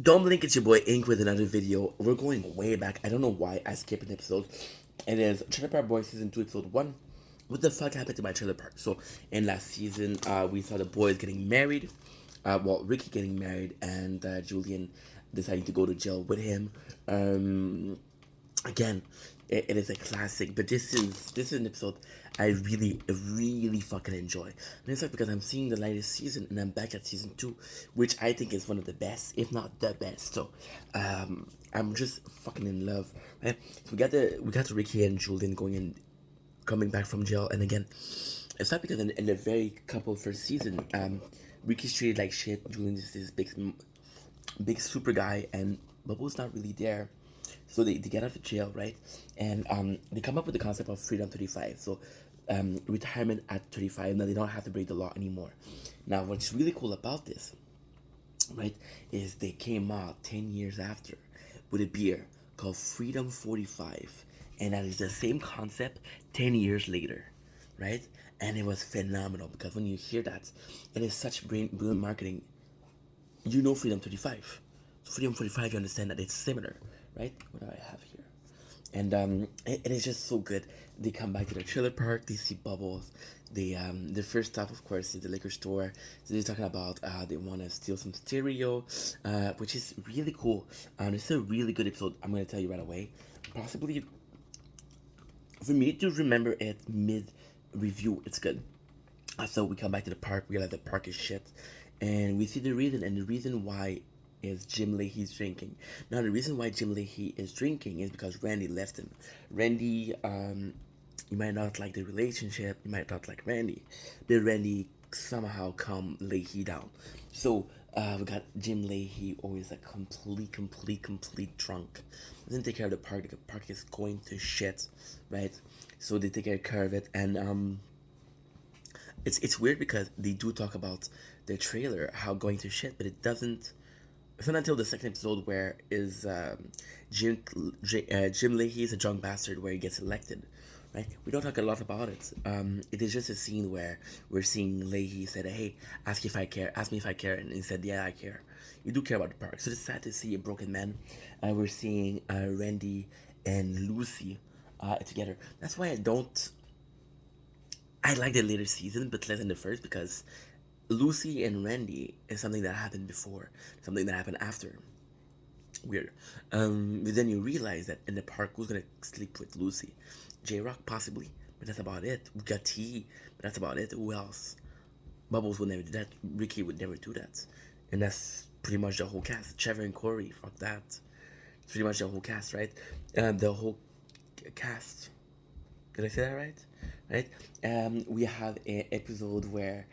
Don't blink, it's your boy Ink with another video. We're going way back. I don't know why I skipped an episode. It is Trailer Park Boys Season 2, Episode 1. What the fuck happened to my trailer park? So, in last season, we saw the boys getting married. Ricky getting married and Julian deciding to go to jail with him. Again, it is a classic, but this is an episode I really fucking enjoy. And it's like because I'm seeing the latest season and I'm back at season 2, which I think is one of the best, if not the best. So I'm just fucking in love. Right? So we got the Ricky and Julian going in, coming back from jail, and again, it's not because in the very couple first season, Ricky's treated like shit. Julian is this big super guy, and Bubbles not really there. So they get out of jail, right? And they come up with the concept of Freedom 35. So retirement at 35. Now they don't have to break the law anymore. Now, what's really cool about this, right, is they came out 10 years after with a beer called Freedom 45. And that is the same concept 10 years later, right? And it was phenomenal because when you hear that, it is such brilliant marketing. You know Freedom 35. So Freedom 45, you understand that it's similar, right? What do I have here? And it is just so good. They come back to the trailer park, they see Bubbles. The first stop, of course, is the liquor store. So they're talking about they want to steal some stereo, which is really cool. It's a really good episode. I'm going to tell you right away. Possibly, for me to remember it mid review, it's good. So we come back to the park, we realize the park is shit, and we see the reason, and the reason why is Jim Leahy's drinking. Now, the reason why Jim Leahy is drinking is because Randy left him. Randy, you might not like the relationship, you might not like Randy, but Randy somehow calmed Leahy down. So, we got Jim Leahy, always a complete drunk. Doesn't take care of the park is going to shit, right? So they take care of it, and it's weird because they do talk about the trailer how going to shit, but it doesn't. It's not until the second episode where is Jim Leahy is a drunk bastard where he gets elected, right? We don't talk a lot about it. It is just a scene where we're seeing Leahy said, "Hey, ask me if I care," and he said, "Yeah, I care." You do care about the park, so it's sad to see a broken man. We're seeing Randy and Lucy together. That's why I like the later season, but less than the first because Lucy and Randy is something that happened before, something that happened after. Weird. But then you realize that in the park, who's gonna sleep with Lucy? J Rock possibly, but that's about it. We got T, but that's about it. Who else? Bubbles would never do that. Ricky would never do that, and that's pretty much the whole cast. Trevor and Corey, fuck that. It's pretty much the whole cast, right? The whole cast. Did I say that right? Right? We have an episode where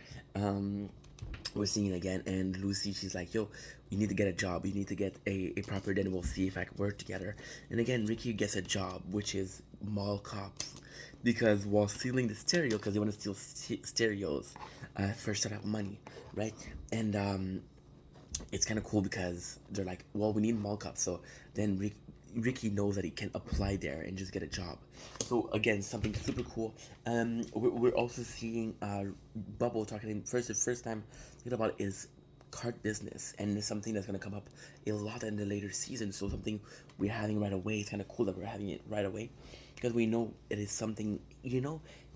we're seeing it again, and Lucy, she's like, "Yo, you need to get a job. You need to get a proper. Then we'll see if I can work together." And again, Ricky gets a job, which is mall cops, because while stealing the stereo, because they want to steal stereos, first to have money, right? And it's kind of cool because they're like, well, we need mall cops. So then Ricky knows that he can apply there and just get a job. So again, something super cool. We're also seeing Bubble talking first. The first time thinking about is card business, and it's something that's gonna come up a lot in the later season. So something we're having right away. It's kind of cool that we're having it right away because we know it is something.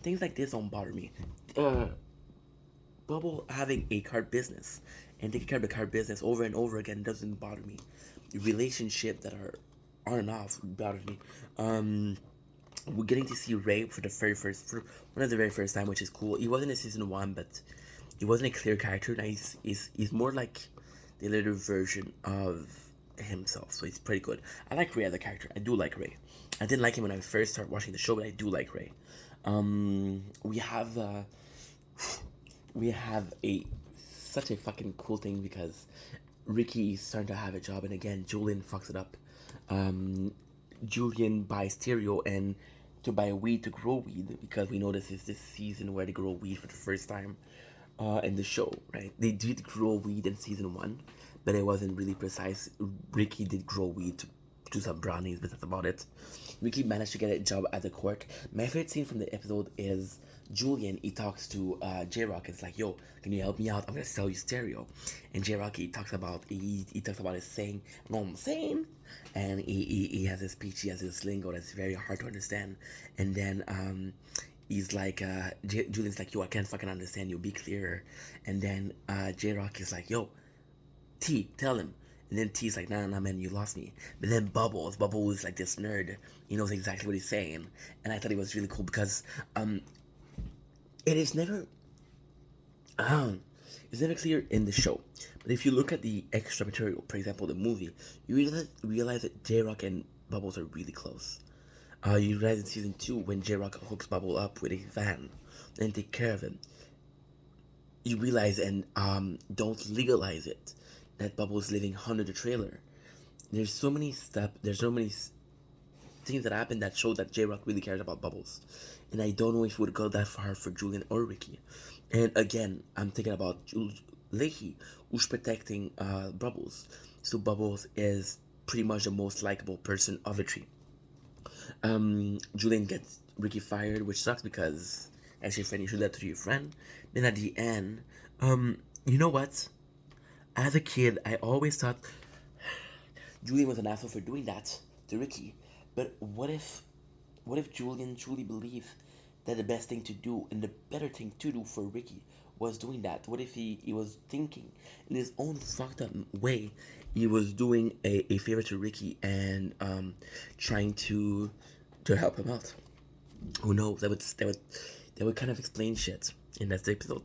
Things like this don't bother me. Bubble having a card business and taking care of the card business over and over again doesn't bother me. Relationship that are on and off bothers me. We're getting to see Ray for one of the very first time, which is cool. He wasn't in season 1, but he wasn't a clear character. Now he's more like the later version of himself, so he's pretty good. I like Ray as a character. I do like Ray. I didn't like him when I first started watching the show, but I do like Ray. We have a such a fucking cool thing because Ricky's starting to have a job, and again, Julian fucks it up. Um, Julian buys stereo and to buy weed to grow weed because we know this is this season where they grow weed for the first time in the show, right? They did grow weed in season 1, but it wasn't really precise. Ricky did grow weed do some brownies, but that's about it. Ricky managed to get a job at the court. My favorite scene from the episode is Julian. He talks to J-Rock. It's like, yo, can you help me out? I'm gonna sell you stereo. And J-Rock, he talks about his saying, you know what I'm saying? And he has his speech, he has his lingo that's very hard to understand. And then he's like, Julian's like, yo, I can't fucking understand you, be clearer. And then J-Rock is like, yo, T, tell him. And then T's like, nah, man, you lost me. But then Bubbles is like this nerd. He knows exactly what he's saying. And I thought it was really cool because it is never it's never clear in the show. But if you look at the extra material, for example, the movie, you realize that J-Rock and Bubbles are really close. You realize in season 2 when J-Rock hooks Bubble up with a van and take care of him. You realize and don't legalize it that Bubbles living under the trailer. There's so many things that happen that show that J-Rock really cares about Bubbles. And I don't know if it would go that far for Julian or Ricky. And again, I'm thinking about Leahy, who's protecting Bubbles. So Bubbles is pretty much the most likable person of the three. Julian gets Ricky fired, which sucks because as your friend, you should let to your friend. Then at the end, you know what? As a kid, I always thought Julian was an asshole for doing that to Ricky. But what if Julian truly believed that the best thing to do and the better thing to do for Ricky was doing that? What if he was thinking in his own fucked up way, he was doing a favor to Ricky and trying to help him out? Who knows? That would kind of explain shit in that episode.